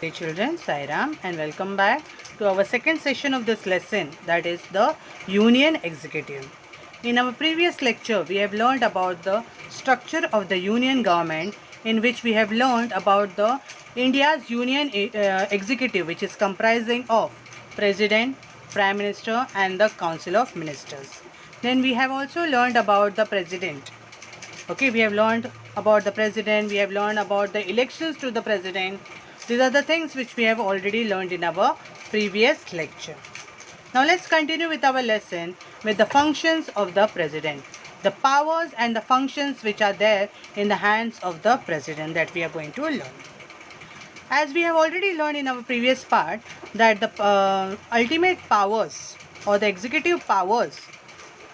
Hey children, Sai Ram and welcome back to our second session of this lesson, that is the Union Executive. In our previous lecture, we have learned about the structure of the Union government, in which we have learned about the India's Union Executive, which is comprising of President, Prime Minister and the Council of Ministers. Then we have also learned about the President. Okay, we have learned about the President, we have learned about the elections to the President. These are the things which we have already learned in our previous lecture. Now let's continue with our lesson with the functions of the President. The powers and the functions which are there in the hands of the President that we are going to learn. As we have already learned in our previous part that the ultimate powers or the executive powers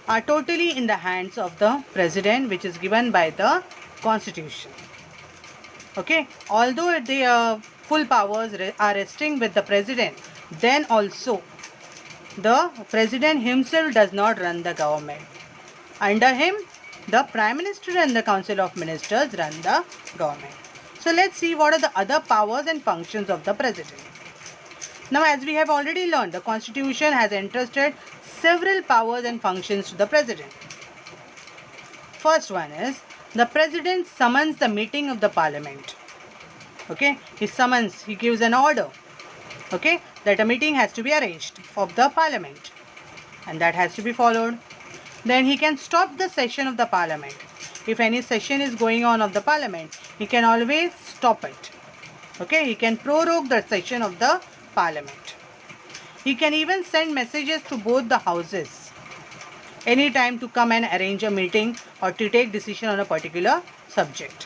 are totally in the hands of the President, which is given by the Constitution. Okay, although the full powers are resting with the President, then also the President himself does not run the government. Under him, the Prime Minister and the Council of Ministers run the government. So let's see what are the other powers and functions of the President. Now, as we have already learned, the Constitution has entrusted several powers and functions to the President. First one is the President summons the meeting of the Parliament. Okay, he gives an order. Okay, that a meeting has to be arranged of the Parliament, and that has to be followed. Then he can stop the session of the Parliament. If any session is going on of the Parliament, he can always stop it. Okay, he can prorogue the session of the Parliament. He can even send messages to both the houses anytime to come and arrange a meeting or to take decision on a particular subject.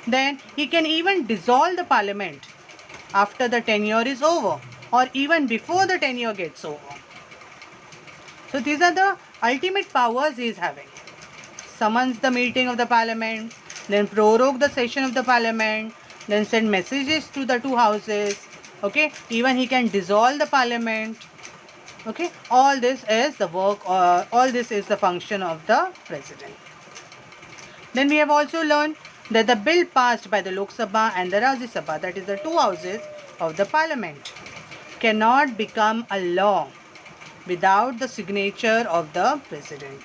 Then he can even dissolve the Parliament after the tenure is over or even before the tenure gets over. So these are the ultimate powers he is having. Summons the meeting of the Parliament, then prorogue the session of the Parliament, then send messages to the two houses. Okay, even he can dissolve the Parliament. Okay, all this is the work, all this is the function of the President. Then we have also learned that the bill passed by the Lok Sabha and the Rajya Sabha, that is the two houses of the Parliament, cannot become a law without the signature of the President.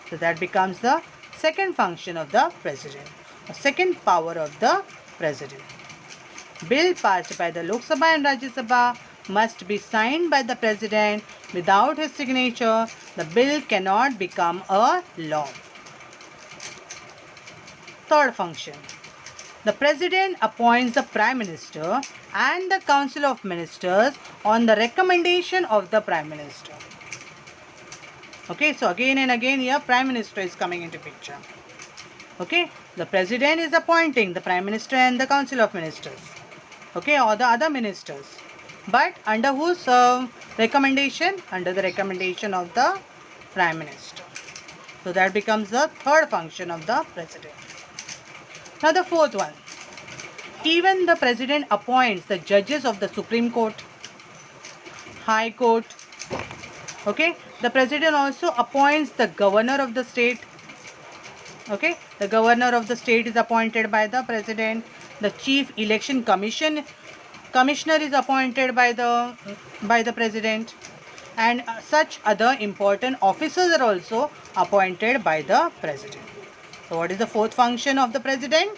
So that becomes the second function of the President, a second power of the President. Bill passed by the Lok Sabha and Rajya Sabha must be signed by the President. Without his signature, the bill cannot become a law. Third function. The President appoints the Prime Minister and the Council of Ministers on the recommendation of the Prime Minister. Okay, so again and again here Prime Minister is coming into picture. Okay, the President is appointing the Prime Minister and the Council of Ministers. Okay, or the other ministers. But under whose recommendation? Under the recommendation of the Prime Minister. So that becomes the third function of the President. Now the fourth one. Even the President appoints the judges of the Supreme Court, High Court. Okay, the President also appoints the governor of the state. Okay, the governor of the state is appointed by the President. The Chief Election Commissioner is appointed by the President, and such other important officers are also appointed by the President. So what is the fourth function of the President?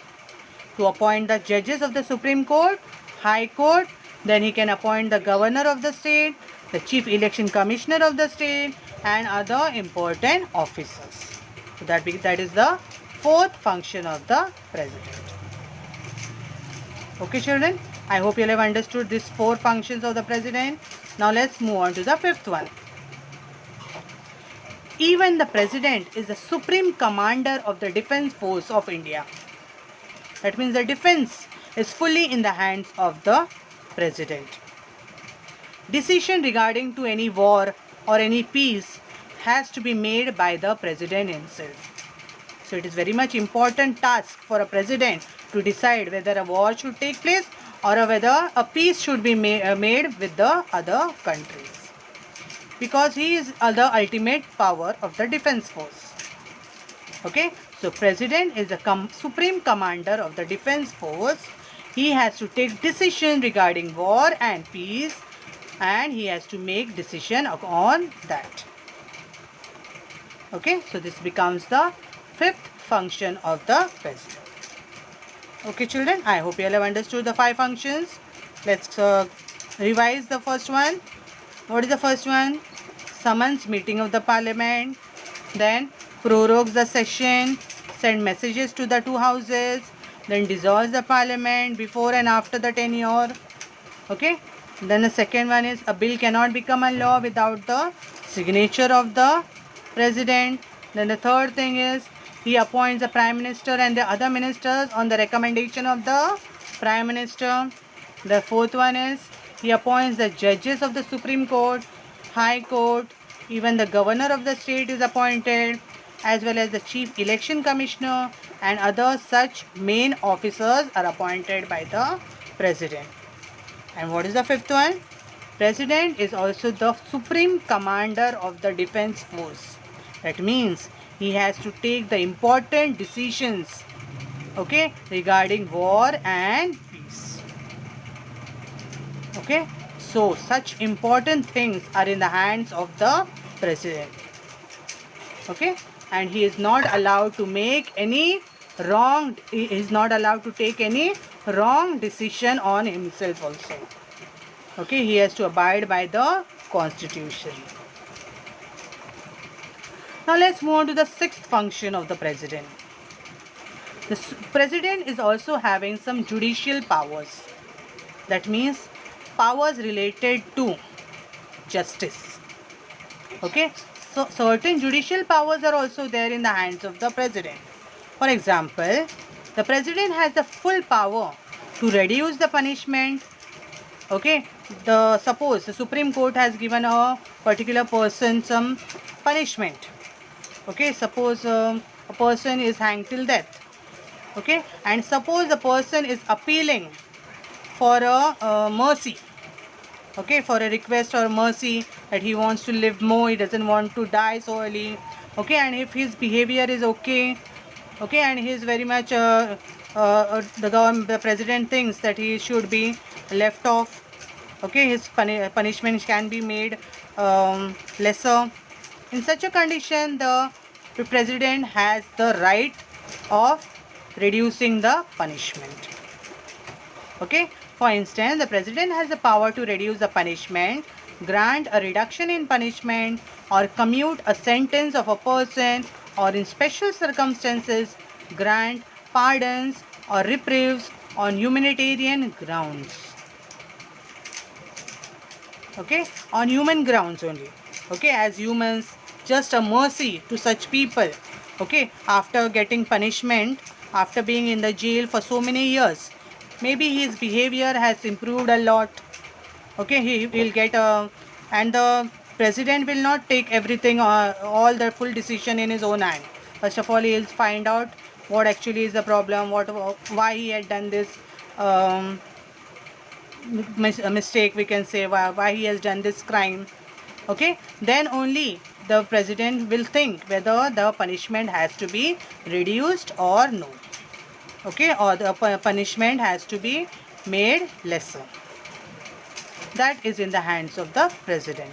To appoint the judges of the Supreme Court, High Court. Then he can appoint the governor of the state, the Chief Election Commissioner of the state, and other important officers. So that is the fourth function of the President. Okay children, I hope you have understood these four functions of the President. Now let's move on to the fifth one. Even the President is the supreme commander of the Defence Force of India. That means the defense is fully in the hands of the President. Decision regarding to any war or any peace has to be made by the President himself. So it is very much important task for a President to decide whether a war should take place or whether a peace should be made with the other countries. Because he is the ultimate power of the defense force. Okay, so President is the supreme commander of the defense force. he has to take decision regarding war and peace, and he has to make decision on that. Okay, so this becomes the fifth function of the president. Okay children, I hope you all have understood the 5 functions. Let's revise the first one. What is the first one? Summons meeting of the parliament, then prorogues the session, send messages to the 2 houses, then dissolves the parliament before and after the tenure. Okay, then the second one is a bill cannot become a law without the signature of the president. Then the third thing is he appoints the prime minister and the other ministers on the recommendation of the prime minister. The fourth one is he appoints the judges of the Supreme Court, High Court, even the governor of the state is appointed, as well as the chief election commissioner and other such main officers are appointed by the president. And what is the fifth one? President is also the supreme commander of the defense force. That means he has to take the important decisions, okay, regarding war and peace. Okay, so such important things are in the hands of the president. Okay, and he is not allowed to make any wrong, he is not allowed to take any wrong decision on himself also. Okay, he has to abide by the constitution. Now let's move on to the sixth function of the president. The president is also having some judicial powers. That means powers related to justice. Okay, so certain judicial powers are also there in the hands of the president. For example, the president has the full power to reduce the punishment. Okay, suppose the Supreme Court has given a particular person some punishment. Okay, suppose a person is hanged till death. Okay, and suppose the person is appealing for a mercy. Okay, for a request or mercy that he wants to live more, he doesn't want to die so early. Okay, and if his behavior is okay, okay, and he is very much the president thinks that he should be left off. Okay, his punishment can be made lesser. In such a condition, the president has the right of reducing the punishment. Okay, for instance, the president has the power to reduce the punishment, grant a reduction in punishment, or commute a sentence of a person, or in special circumstances, grant pardons or reprieves on humanitarian grounds. Okay, on human grounds only. Okay, as humans, just a mercy to such people. Okay, after getting punishment, after being in the jail for so many years, maybe his behavior has improved a lot. Okay, he will get a, and the president will not take everything or all the full decision in his own hand. First of all, he will find out what actually is the problem, why he had done this mistake, we can say, why he has done this crime. Okay, then only the president will think whether the punishment has to be reduced or no. Okay, or the punishment has to be made lesser. That is in the hands of the president.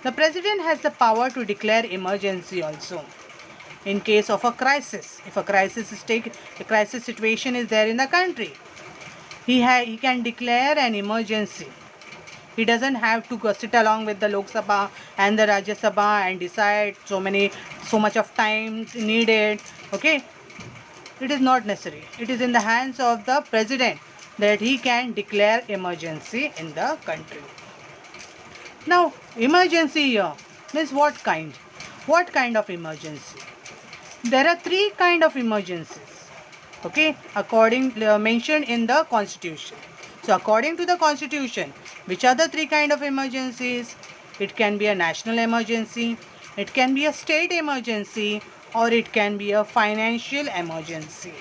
The president has the power to declare emergency also in case of a crisis. If a crisis situation is there in the country, he can declare an emergency. He doesn't have to sit along with the Lok Sabha and the Rajya Sabha and decide so much of time needed. Okay, it is not necessary. It is in the hands of the president that he can declare emergency in the country. Now, emergency here means what kind? What kind of emergency? There are 3 kind of emergencies. Okay, according mentioned in the constitution. So according to the constitution, which are the 3 kind of emergencies? It can be a national emergency, it can be a state emergency, or it can be a financial emergency.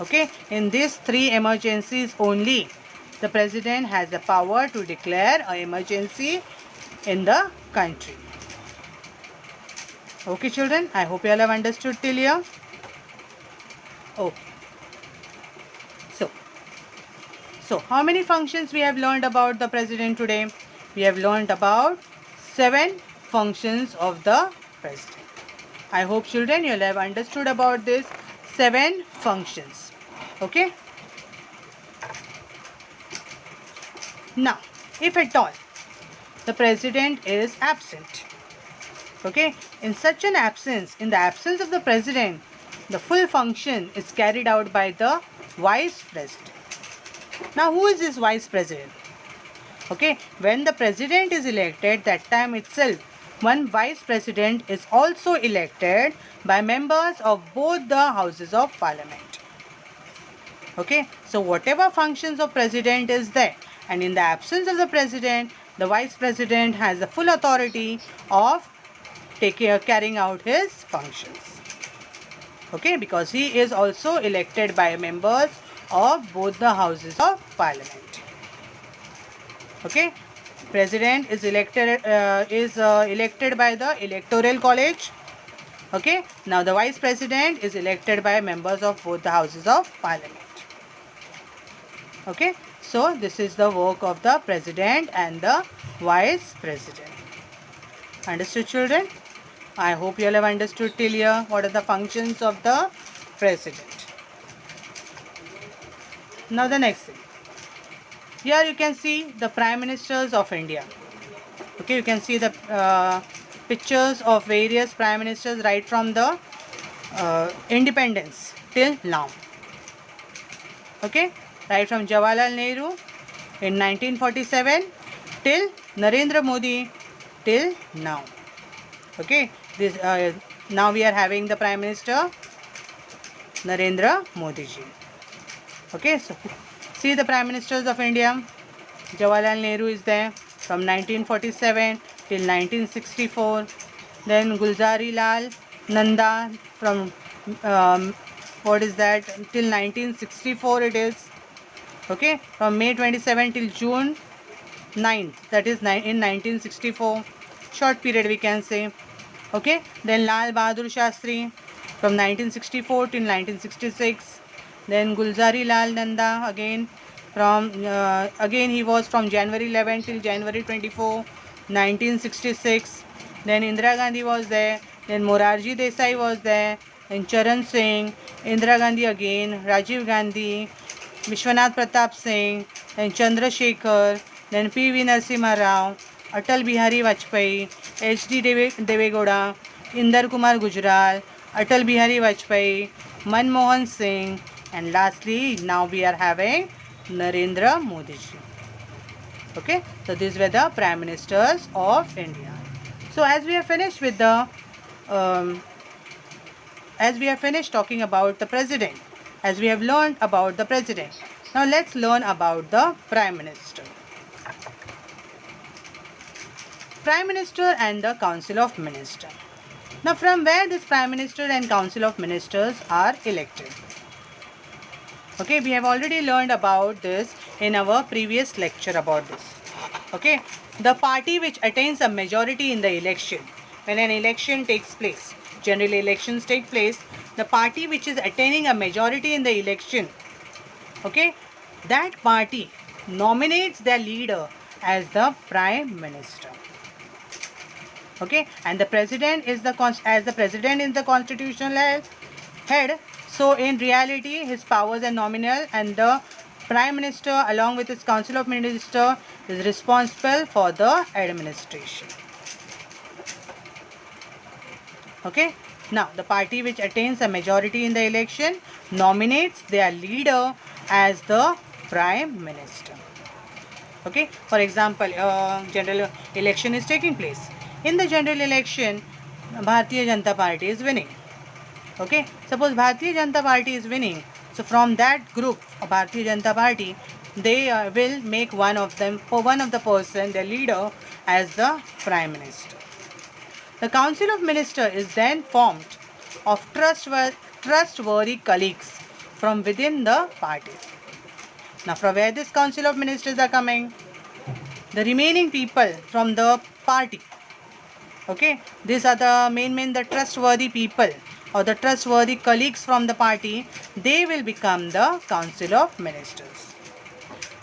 Okay, in these 3 emergencies only, the president has the power to declare an emergency in the country. Okay children, I hope you all have understood till here. Okay. So how many functions we have learned about the president today? We have learned about 7 functions of the president. I hope children you will have understood about this 7 functions. Okay. Now, if at all the president is absent, okay, in the absence of the president, the full function is carried out by the vice president. Now, who is this vice president? Okay, when the president is elected, that time itself, one vice president is also elected by members of both the houses of parliament. Okay, so whatever functions of president is there, and in the absence of the president, the vice president has the full authority of carrying out his functions. Okay, because he is also elected by members of both the houses of parliament. Okay, president is elected by the electoral college. Okay, now the vice president is elected by members of both the houses of parliament. Okay, so this is the work of the president and the vice president. Understood, children? I hope you all have understood till here what are the functions of the president. Now the next thing. Here you can see the prime ministers of India. Okay, you can see the pictures of various prime ministers right from the independence till now. Okay, right from Jawaharlal Nehru in 1947 till Narendra Modi till now. Okay, this now we are having the prime minister Narendra Modi ji. Okay, so see the prime ministers of India. Jawaharlal Nehru is there from 1947 till 1964. Then Gulzari Lal Nanda from what is that till 1964 it is. Okay, from May 27 till June 9th, that is in 1964, short period we can say. Okay, then Lal Bahadur Shastri from 1964 till 1966. Then Gulzari Lal Nanda again from again he was from January 11 till January 24, 1966. Then Indira Gandhi was there. Then Morarji Desai was there. Then Charan Singh, Indira Gandhi again, Rajiv Gandhi, Vishwanath Pratap Singh, then Chandrasekhar, then P.V. Narasimha Rao, Atal Bihari Vajpayee, H.D. Deve Gowda, Inder Kumar Gujral, Atal Bihari Vajpayee, Manmohan Singh, and lastly now we are having Narendra Modi ji. Okay, so these were the prime ministers of India. So as we have finished with the as we have finished talking about the president, as we have learned about the president, now let's learn about the prime minister. Prime minister and the council of ministers. Now from where this prime minister and council of ministers are elected? Okay, we have already learned about this in our previous lecture about this. Okay, the party which attains a majority in the election, when an election takes place, general elections take place, the party which is attaining a majority in the election, okay, that party nominates their leader as the prime minister. Okay, and the president is the constitutional head. So in reality, his powers are nominal, and the prime minister, along with his council of ministers, is responsible for the administration. Okay. Now, the party which attains a majority in the election nominates their leader as the prime minister. Okay. For example, general election is taking place. In the general election, Bharatiya Janata Party is winning. Okay. Suppose Bharatiya Janata Party is winning. So, from that group of Bharatiya Janata Party, they will make one of the person, their leader, as the prime minister. The council of ministers is then formed of trustworthy colleagues from within the party. Now, from where this council of ministers are coming? The remaining people from the party. Okay, these are the the trustworthy people or the trustworthy colleagues from the party. They will become the council of ministers.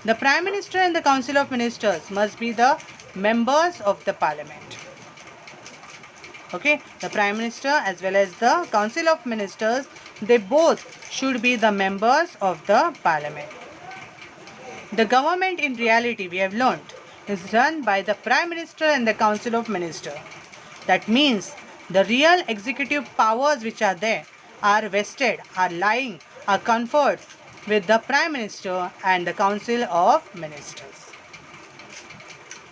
The Prime Minister and the Council of Ministers must be the members of the Parliament. Okay, the Prime Minister as well as the Council of Ministers, they both should be the members of the Parliament. The government in reality, we have learnt, is run by the Prime Minister and the Council of Ministers. That means the real executive powers which are there are vested, are lying, are conferred with the Prime Minister and the Council of Ministers.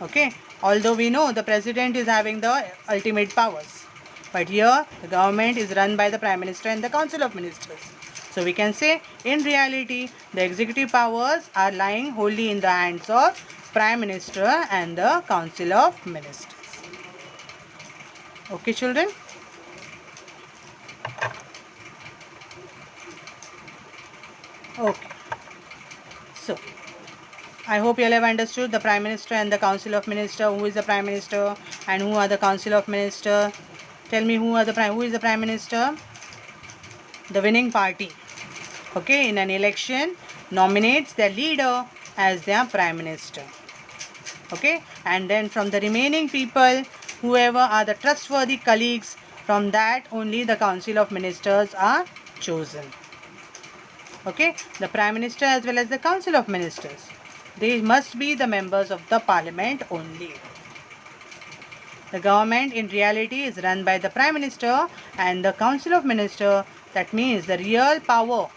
Okay, although we know the President is having the ultimate powers, but here the government is run by the Prime Minister and the Council of Ministers. So we can say in reality the executive powers are lying wholly in the hands of Prime Minister and the Council of Ministers. Okay, children? Okay. So, I hope you all have understood the Prime Minister and the Council of Ministers. Who is the Prime Minister and who are the Council of Ministers? Tell me who is the Prime Minister? The winning party, okay, in an election nominates their leader as their Prime Minister. Okay, and then from the remaining people, whoever are the trustworthy colleagues, from that only the Council of Ministers are chosen. Okay, the Prime Minister as well as the Council of Ministers, they must be the members of the Parliament only. The government in reality is run by the Prime Minister and the Council of Ministers. That means the real power,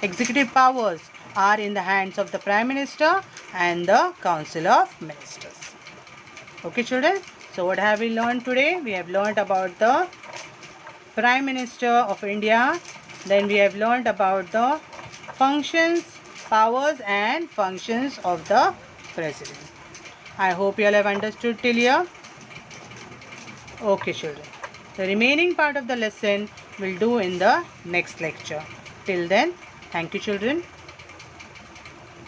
executive powers, are in the hands of the Prime Minister and the Council of Ministers. Okay, children? So what have we learned today? We have learned about the Prime Minister of India. Then we have learned about the functions, powers and functions of the President. I hope you all have understood till here. Okay, children. The remaining part of the lesson we'll do in the next lecture. Till then, thank you, children.